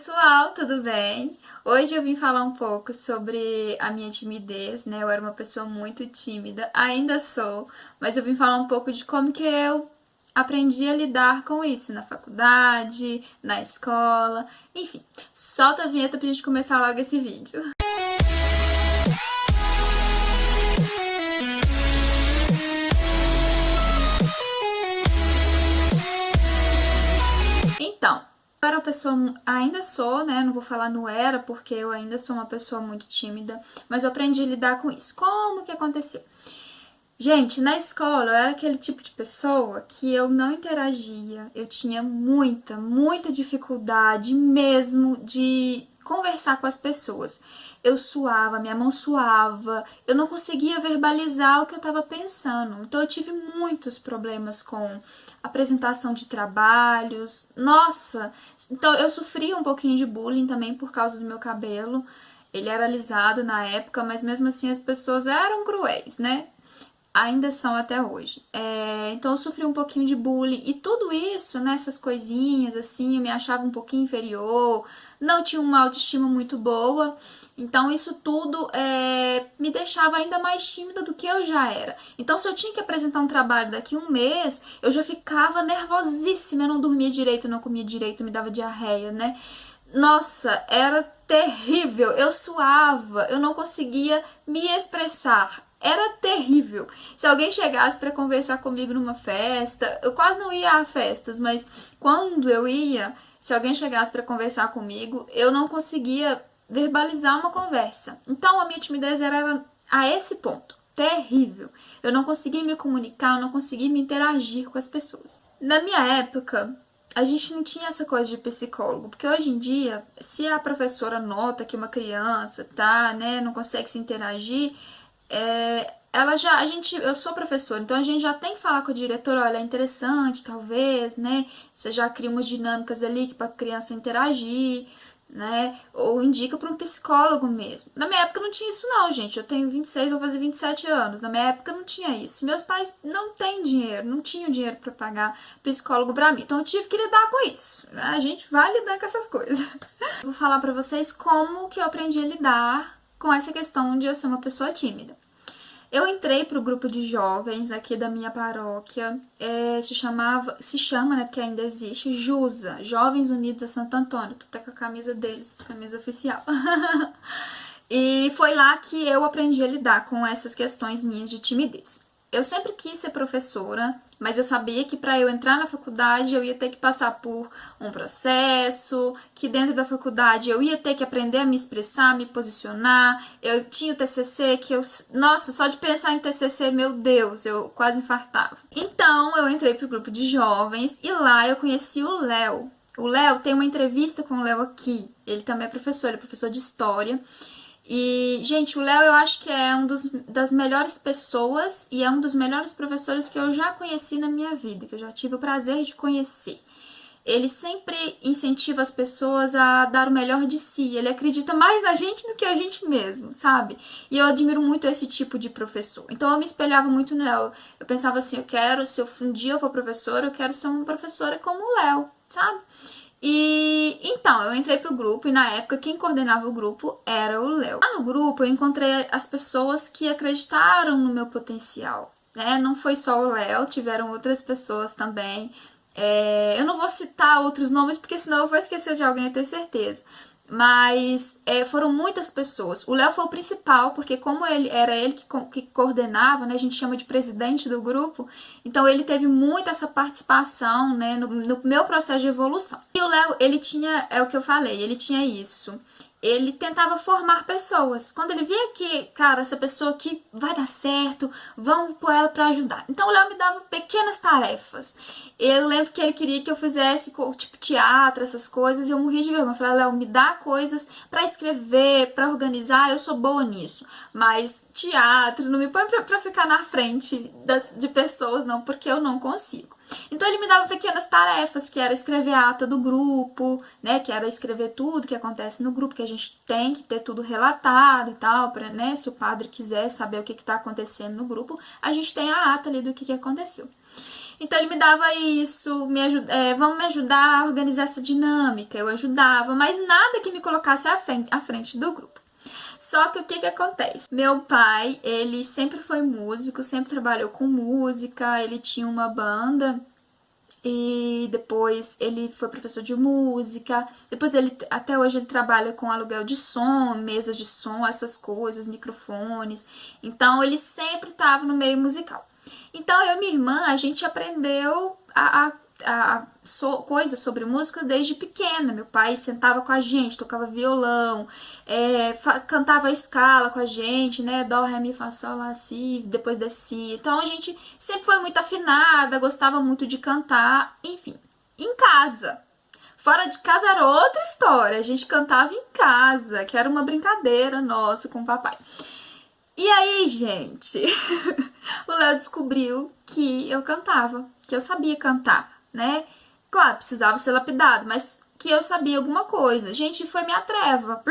Pessoal, tudo bem? Hoje eu vim falar um pouco sobre a minha timidez, né? Eu era uma pessoa muito tímida, ainda sou, mas eu vim falar um pouco de como que eu aprendi a lidar com isso na faculdade, na escola, enfim. Solta a vinheta pra gente começar logo esse vídeo. Então, eu era uma pessoa, ainda sou, né? Não vou falar não era, porque eu ainda sou uma pessoa muito tímida, mas eu aprendi a lidar com isso. Como que aconteceu? Gente, na escola eu era aquele tipo de pessoa que eu não interagia, eu tinha muita dificuldade mesmo de conversar com as pessoas. Eu suava, minha mão suava, eu não conseguia verbalizar o que eu estava pensando. Então eu tive muitos problemas com apresentação de trabalhos. Nossa, então eu sofria um pouquinho de bullying também por causa do meu cabelo. Ele era alisado na época, mas mesmo assim as pessoas eram cruéis, né? Ainda são até hoje. Então eu sofri um pouquinho de bullying e tudo isso, né, essas coisinhas assim, eu me achava um pouquinho inferior, não tinha uma autoestima muito boa, então isso tudo me deixava ainda mais tímida do que eu já era. Então se eu tinha que apresentar um trabalho daqui a um mês, eu já ficava nervosíssima, eu não dormia direito, não comia direito, me dava diarreia, né? Nossa, era terrível, eu suava, eu não conseguia me expressar. Era terrível. Se alguém chegasse para conversar comigo numa festa, eu quase não ia a festas, mas quando eu ia, se alguém chegasse para conversar comigo, eu não conseguia verbalizar uma conversa. Então a minha timidez era a esse ponto, terrível. Eu não conseguia me comunicar, eu não conseguia me interagir com as pessoas. Na minha época, a gente não tinha essa coisa de psicólogo, porque hoje em dia, se a professora nota que uma criança tá, né, não consegue se interagir, eu sou professora, então a gente já tem que falar com a diretora, olha, é interessante, talvez, né? Você já cria umas dinâmicas ali para a criança interagir, né? Ou indica para um psicólogo mesmo. Na minha época não tinha isso não, gente. Eu tenho 26, vou fazer 27 anos. Na minha época não tinha isso. Meus pais não têm dinheiro, não tinham dinheiro para pagar psicólogo para mim. Então eu tive que lidar com isso, né? A gente vai lidar com essas coisas. Vou falar para vocês como que eu aprendi a lidar com essa questão de eu ser uma pessoa tímida. Eu entrei para o grupo de jovens aqui da minha paróquia, se chama, né, porque ainda existe, JUSA, Jovens Unidos a Santo Antônio, tô até com a camisa deles, camisa oficial. E foi lá que eu aprendi a lidar com essas questões minhas de timidez. Eu sempre quis ser professora, mas eu sabia que para eu entrar na faculdade eu ia ter que passar por um processo, que dentro da faculdade eu ia ter que aprender a me expressar, me posicionar. Eu tinha o TCC que nossa, só de pensar em TCC, meu Deus, eu quase infartava. Então eu entrei pro grupo de jovens e lá eu conheci o Léo. O Léo, tem uma entrevista com o Léo aqui. Ele também é professor, ele é professor de história. E, gente, o Léo eu acho que é das melhores pessoas e é um dos melhores professores que eu já conheci na minha vida, que eu já tive o prazer de conhecer. Ele sempre incentiva as pessoas a dar o melhor de si, ele acredita mais na gente do que a gente mesmo, sabe? E eu admiro muito esse tipo de professor. Então eu me espelhava muito no Léo. Eu pensava assim, se um dia eu for professora, eu quero ser uma professora como o Léo, sabe? E então, eu entrei pro grupo e na época quem coordenava o grupo era o Léo. Lá no grupo eu encontrei as pessoas que acreditaram no meu potencial, né? Não foi só o Léo, tiveram outras pessoas também. Eu não vou citar outros nomes porque senão eu vou esquecer de alguém, eu tenho certeza. Mas foram muitas pessoas. O Léo foi o principal, porque como ele que coordenava, né, a gente chama de presidente do grupo, então ele teve muito essa participação, né, no meu processo de evolução. E o Léo, ele tinha, é o que eu falei, ele tinha isso. Ele tentava formar pessoas. Quando ele via que, cara, essa pessoa aqui vai dar certo, vamos pôr ela pra ajudar. Então o Léo me dava pequenas tarefas. Eu lembro que ele queria que eu fizesse, tipo, teatro, essas coisas, e eu morri de vergonha. Eu falei, Léo, me dá coisas pra escrever, pra organizar, eu sou boa nisso. Mas teatro, não me põe pra ficar na frente de pessoas, não, porque eu não consigo. Então ele me dava pequenas tarefas, que era escrever a ata do grupo, né, que era escrever tudo que acontece no grupo, que a gente tem que ter tudo relatado e tal, pra, né, se o padre quiser saber o que está acontecendo no grupo, a gente tem a ata ali do que aconteceu. Então ele me dava isso, vamos me ajudar a organizar essa dinâmica. Eu ajudava, mas nada que me colocasse à frente do grupo. Só que o que acontece? Meu pai, ele sempre foi músico, sempre trabalhou com música, ele tinha uma banda e depois ele foi professor de música. Depois até hoje ele trabalha com aluguel de som, mesas de som, essas coisas, microfones. Então ele sempre estava no meio musical. Então eu e minha irmã, a gente aprendeu coisas sobre música desde pequena. Meu pai sentava com a gente, tocava violão, cantava a escala com a gente, né? Dó, ré, mi, fá, sol, lá, si, depois descia. Então a gente sempre foi muito afinada, gostava muito de cantar, enfim. Em casa. Fora de casa era outra história. A gente cantava em casa, que era uma brincadeira nossa com o papai. E aí, gente, o Léo descobriu que eu cantava, que eu sabia cantar, né? Claro, precisava ser lapidado, mas que eu sabia alguma coisa. Gente, foi minha treva.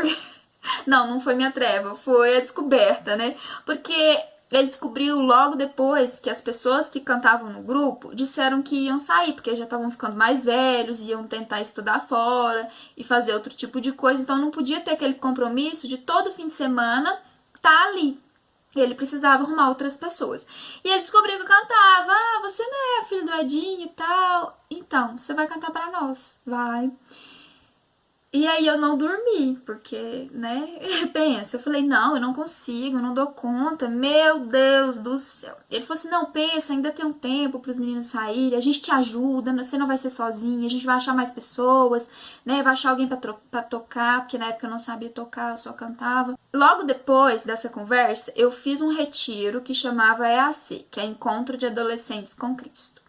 Não foi minha treva, foi a descoberta, né? Porque ele descobriu logo depois que as pessoas que cantavam no grupo disseram que iam sair, porque já estavam ficando mais velhos, iam tentar estudar fora e fazer outro tipo de coisa. Então não podia ter aquele compromisso de todo fim de semana estar ali. Ele precisava arrumar outras pessoas. E ele descobriu que eu cantava. Ah, você não é filho do Edinho e tal. Então, você vai cantar pra nós. Vai. E aí eu não dormi, porque, né, pensa, eu falei, não, eu não consigo, eu não dou conta, meu Deus do céu. Ele falou assim, não, pensa, ainda tem um tempo para os meninos saírem, a gente te ajuda, você não vai ser sozinha, a gente vai achar mais pessoas, né, vai achar alguém pra tocar, porque na época eu não sabia tocar, eu só cantava. Logo depois dessa conversa, eu fiz um retiro que chamava EAC, que é Encontro de Adolescentes com Cristo.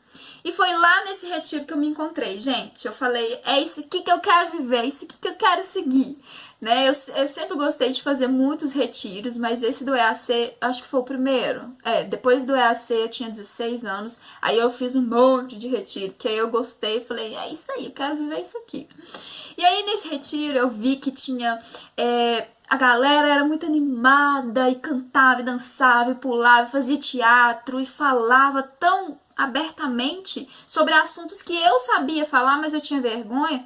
E foi lá nesse retiro que eu me encontrei, gente. Eu falei, é isso aqui que eu quero viver, é isso aqui que eu quero seguir, né? Eu sempre gostei de fazer muitos retiros, mas esse do EAC, acho que foi o primeiro. Depois do EAC eu tinha 16 anos, aí eu fiz um monte de retiro, que aí eu gostei e falei, é isso aí, eu quero viver isso aqui. E aí nesse retiro eu vi que tinha... a galera era muito animada e cantava e dançava e pulava, e fazia teatro e falava tão abertamente sobre assuntos que eu sabia falar, mas eu tinha vergonha.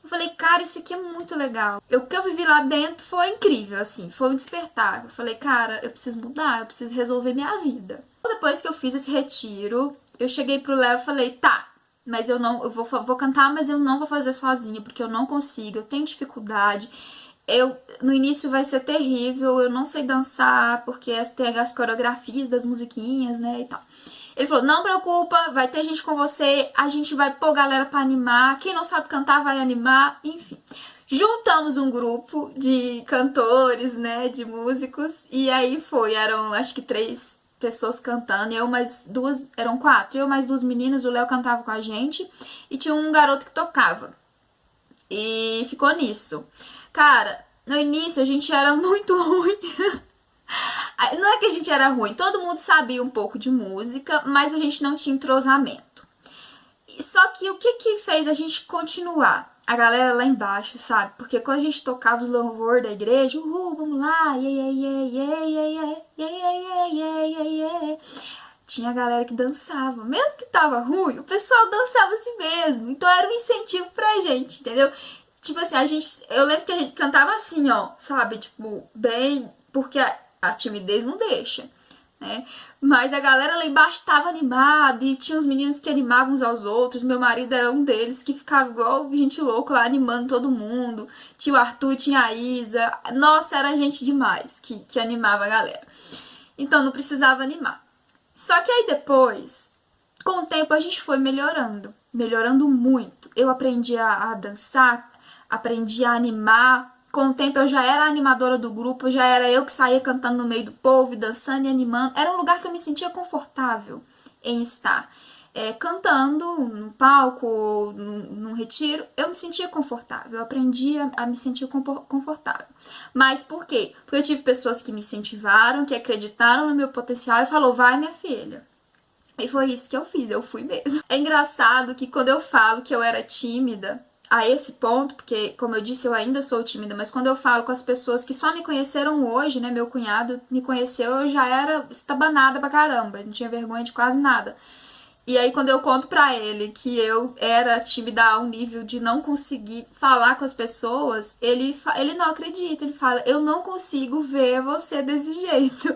Eu falei, cara, isso aqui é muito legal. O que eu vivi lá dentro foi incrível, assim, foi um despertar. Eu falei, cara, eu preciso mudar, eu preciso resolver minha vida. Depois que eu fiz esse retiro, eu cheguei pro Léo e falei, tá, mas eu vou cantar, mas eu não vou fazer sozinha, porque eu não consigo, eu tenho dificuldade. No início vai ser terrível, eu não sei dançar, porque tem as coreografias das musiquinhas, né, e tal. Ele falou, não preocupa, vai ter gente com você, a gente vai pôr galera pra animar, quem não sabe cantar vai animar, enfim. Juntamos um grupo de cantores, né, de músicos, e aí eram acho que 3 pessoas cantando, eram 4, eu mais 2 meninas, o Léo cantava com a gente, e tinha um garoto que tocava. E ficou nisso. Cara, no início a gente era muito ruim. Não é que a gente era ruim, todo mundo sabia um pouco de música, mas a gente não tinha entrosamento. Só que o que fez a gente continuar? A galera lá embaixo, sabe? Porque quando a gente tocava os louvor da igreja, vamos lá, tinha a galera que dançava. Mesmo que tava ruim, o pessoal dançava assim mesmo. Então era um incentivo pra gente, entendeu? Tipo assim, eu lembro que a gente cantava assim, ó, sabe? Tipo, bem, porque a timidez não deixa, né? Mas a galera lá embaixo tava animada e tinha os meninos que animavam uns aos outros. Meu marido era um deles que ficava igual gente louco lá animando todo mundo. Tinha o Arthur, tinha a Isa. Nossa, era gente demais que animava a galera. Então não precisava animar. Só que aí depois, com o tempo a gente foi melhorando muito. Eu aprendi a dançar, aprendi a animar. Com o tempo eu já era a animadora do grupo, já era eu que saía cantando no meio do povo, dançando e animando. Era um lugar que eu me sentia confortável em estar. Cantando no palco, num retiro, eu me sentia confortável, eu aprendi a me sentir confortável. Mas por quê? Porque eu tive pessoas que me incentivaram, que acreditaram no meu potencial e falou, vai minha filha. E foi isso que eu fiz, eu fui mesmo. É engraçado que quando eu falo que eu era tímida, a esse ponto, porque, como eu disse, eu ainda sou tímida, mas quando eu falo com as pessoas que só me conheceram hoje, né, meu cunhado me conheceu, eu já era estabanada pra caramba, não tinha vergonha de quase nada. E aí, quando eu conto pra ele que eu era tímida a um nível de não conseguir falar com as pessoas, ele não acredita. Ele fala, eu não consigo ver você desse jeito.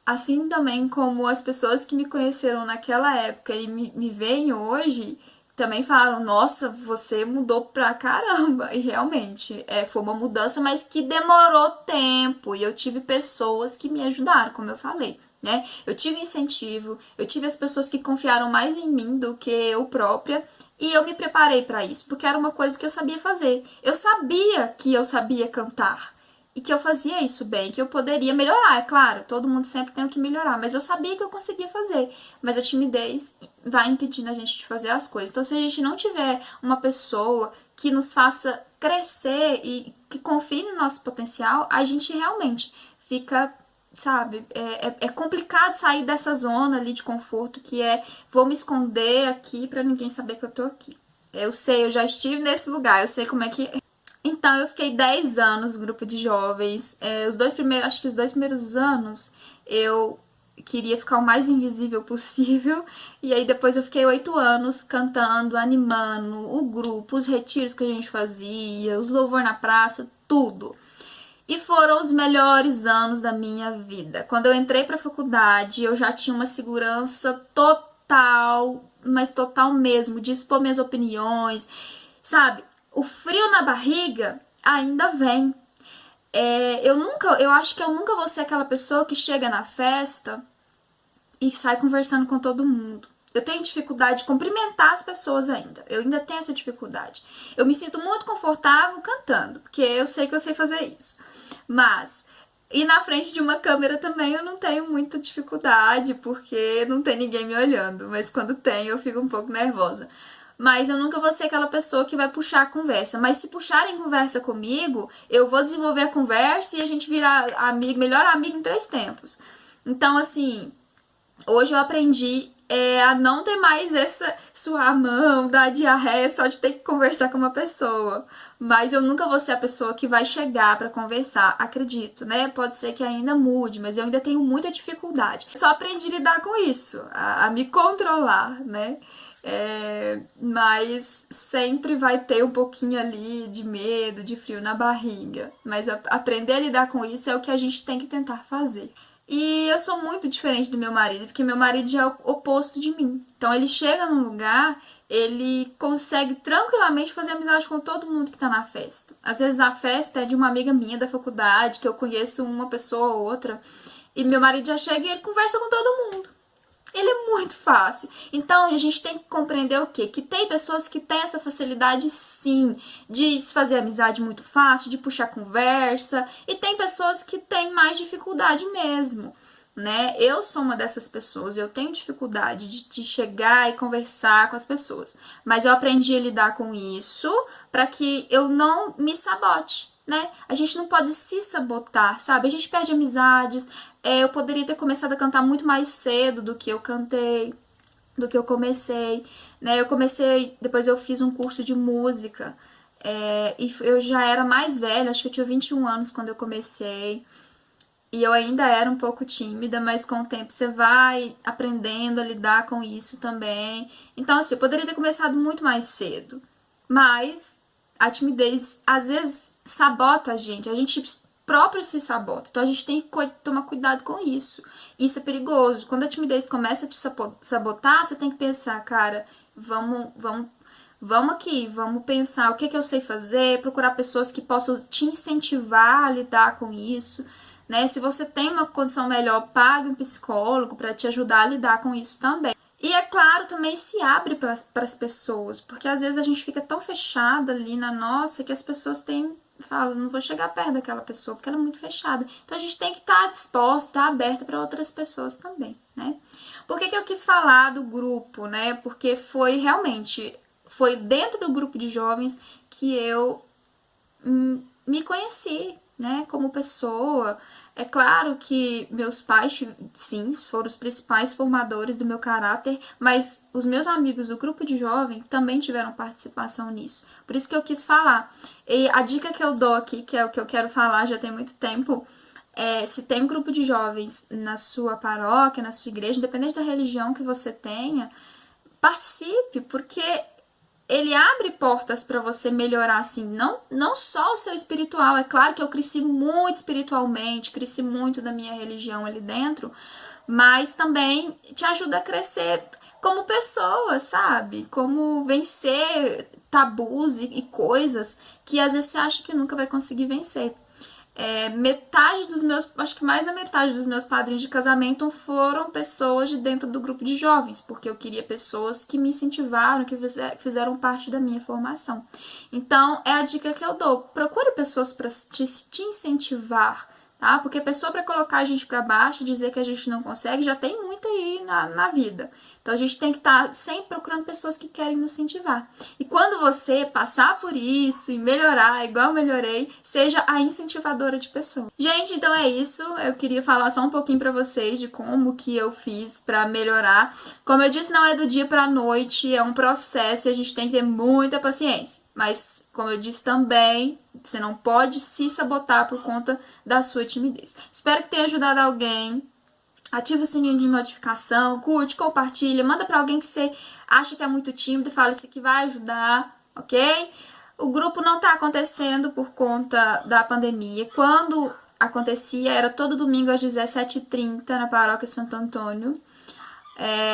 Assim também como as pessoas que me conheceram naquela época e me veem hoje, também falam, nossa, você mudou pra caramba. E realmente, foi uma mudança, mas que demorou tempo. E eu tive pessoas que me ajudaram, como eu falei, né? Eu tive incentivo, eu tive as pessoas que confiaram mais em mim do que eu própria. E eu me preparei para isso, porque era uma coisa que eu sabia fazer. Eu sabia que eu sabia cantar e que eu fazia isso bem, que eu poderia melhorar, é claro, todo mundo sempre tem que melhorar, mas eu sabia que eu conseguia fazer, mas a timidez vai impedindo a gente de fazer as coisas. Então, se a gente não tiver uma pessoa que nos faça crescer e que confie no nosso potencial, a gente realmente fica, sabe, é complicado sair dessa zona ali de conforto que vou me esconder aqui pra ninguém saber que eu tô aqui. Eu sei, eu já estive nesse lugar, eu sei como é que é. Então, eu fiquei 10 anos no grupo de jovens. Acho que os 2 primeiros anos eu queria ficar o mais invisível possível. E aí depois eu fiquei 8 anos cantando, animando o grupo, os retiros que a gente fazia, os louvor na praça, tudo. E foram os melhores anos da minha vida. Quando eu entrei para a faculdade, eu já tinha uma segurança total, mas total mesmo, de expor minhas opiniões, sabe? O frio na barriga ainda vem. Eu acho que eu nunca vou ser aquela pessoa que chega na festa e sai conversando com todo mundo. Eu tenho dificuldade de cumprimentar as pessoas ainda. Eu ainda tenho essa dificuldade. Eu me sinto muito confortável cantando, porque eu sei que eu sei fazer isso. Mas e na frente de uma câmera também eu não tenho muita dificuldade, porque não tem ninguém me olhando. Mas quando tem, eu fico um pouco nervosa. Mas eu nunca vou ser aquela pessoa que vai puxar a conversa. Mas se puxarem conversa comigo, eu vou desenvolver a conversa e a gente virar amigo, melhor amigo em 3 tempos. Então, assim, hoje eu aprendi a não ter mais essa suar a mão, dar diarreia só de ter que conversar com uma pessoa. Mas eu nunca vou ser a pessoa que vai chegar pra conversar, acredito, né? Pode ser que ainda mude, mas eu ainda tenho muita dificuldade. Só aprendi a lidar com isso, a me controlar, né? Mas sempre vai ter um pouquinho ali de medo, de frio na barriga. Mas aprender a lidar com isso é o que a gente tem que tentar fazer. E eu sou muito diferente do meu marido, porque meu marido já é o oposto de mim. Então ele chega num lugar, ele consegue tranquilamente fazer amizade com todo mundo que tá na festa. Às vezes a festa é de uma amiga minha da faculdade, que eu conheço uma pessoa ou outra, e meu marido já chega e ele conversa com todo mundo. Ele é muito fácil. Então a gente tem que compreender o quê? Que tem pessoas que têm essa facilidade sim, de fazer amizade muito fácil, de puxar conversa, e tem pessoas que têm mais dificuldade mesmo, né? Eu sou uma dessas pessoas, eu tenho dificuldade de chegar e conversar com as pessoas, mas eu aprendi a lidar com isso para que eu não me sabote, né? A gente não pode se sabotar, sabe? A gente perde amizades. Eu poderia ter começado a cantar muito mais cedo do que eu cantei, do que eu comecei, né? Depois eu fiz um curso de música, e eu já era mais velha, acho que eu tinha 21 anos quando eu comecei, e eu ainda era um pouco tímida, mas com o tempo você vai aprendendo a lidar com isso também. Então, assim, eu poderia ter começado muito mais cedo, mas a timidez às vezes sabota a gente próprio se sabota. Então a gente tem que tomar cuidado com isso. Isso é perigoso. Quando a timidez começa a te sabotar, você tem que pensar, cara, vamos aqui, vamos pensar o que eu sei fazer, procurar pessoas que possam te incentivar a lidar com isso, né? Se você tem uma condição melhor, pague um psicólogo para te ajudar a lidar com isso também. E é claro, também se abre para as pessoas, porque às vezes a gente fica tão fechado ali na nossa que as pessoas falam, não vou chegar perto daquela pessoa porque ela é muito fechada. Então a gente tem que estar disposta, estar aberta para outras pessoas também, né? Por que eu quis falar do grupo, né? Porque foi dentro do grupo de jovens que eu me conheci, né, como pessoa. É claro que meus pais, sim, foram os principais formadores do meu caráter, mas os meus amigos do grupo de jovem também tiveram participação nisso. Por isso que eu quis falar. E a dica que eu dou aqui, que é o que eu quero falar já tem muito tempo, se tem um grupo de jovens na sua paróquia, na sua igreja, independente da religião que você tenha, participe, porque ele abre portas para você melhorar, assim, não só o seu espiritual. É claro que eu cresci muito espiritualmente, cresci muito da minha religião ali dentro, mas também te ajuda a crescer como pessoa, sabe? Como vencer tabus e coisas que às vezes você acha que nunca vai conseguir vencer. Metade dos meus, acho que mais da metade dos meus padrinhos de casamento foram pessoas de dentro do grupo de jovens, porque eu queria pessoas que me incentivaram, que fizeram parte da minha formação. Então, é a dica que eu dou. Procure pessoas para te incentivar, tá? Porque pessoa para colocar a gente para baixo, dizer que a gente não consegue, já tem muita aí na vida. Então a gente tem que estar sempre procurando pessoas que querem nos incentivar. E quando você passar por isso e melhorar, igual eu melhorei, seja a incentivadora de pessoas. Gente, então é isso. Eu queria falar só um pouquinho pra vocês de como que eu fiz pra melhorar. Como eu disse, não é do dia pra noite, é um processo e a gente tem que ter muita paciência. Mas, como eu disse também, você não pode se sabotar por conta da sua timidez. Espero que tenha ajudado alguém. Ativa o sininho de notificação, curte, compartilha, manda pra alguém que você acha que é muito tímido e fala isso aqui vai ajudar, ok? O grupo não tá acontecendo por conta da pandemia. Quando acontecia, era todo domingo às 17h30 na paróquia Santo Antônio.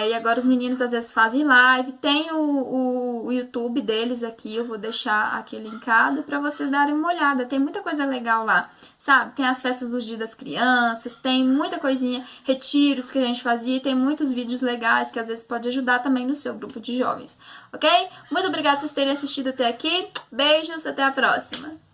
E agora os meninos às vezes fazem live. Tem o YouTube deles aqui, eu vou deixar aqui linkado para vocês darem uma olhada. Tem muita coisa legal lá, sabe? Tem as festas dos Dia das Crianças, tem muita coisinha, retiros que a gente fazia, tem muitos vídeos legais que às vezes pode ajudar também no seu grupo de jovens, ok? Muito obrigada por vocês terem assistido até aqui. Beijos, até a próxima!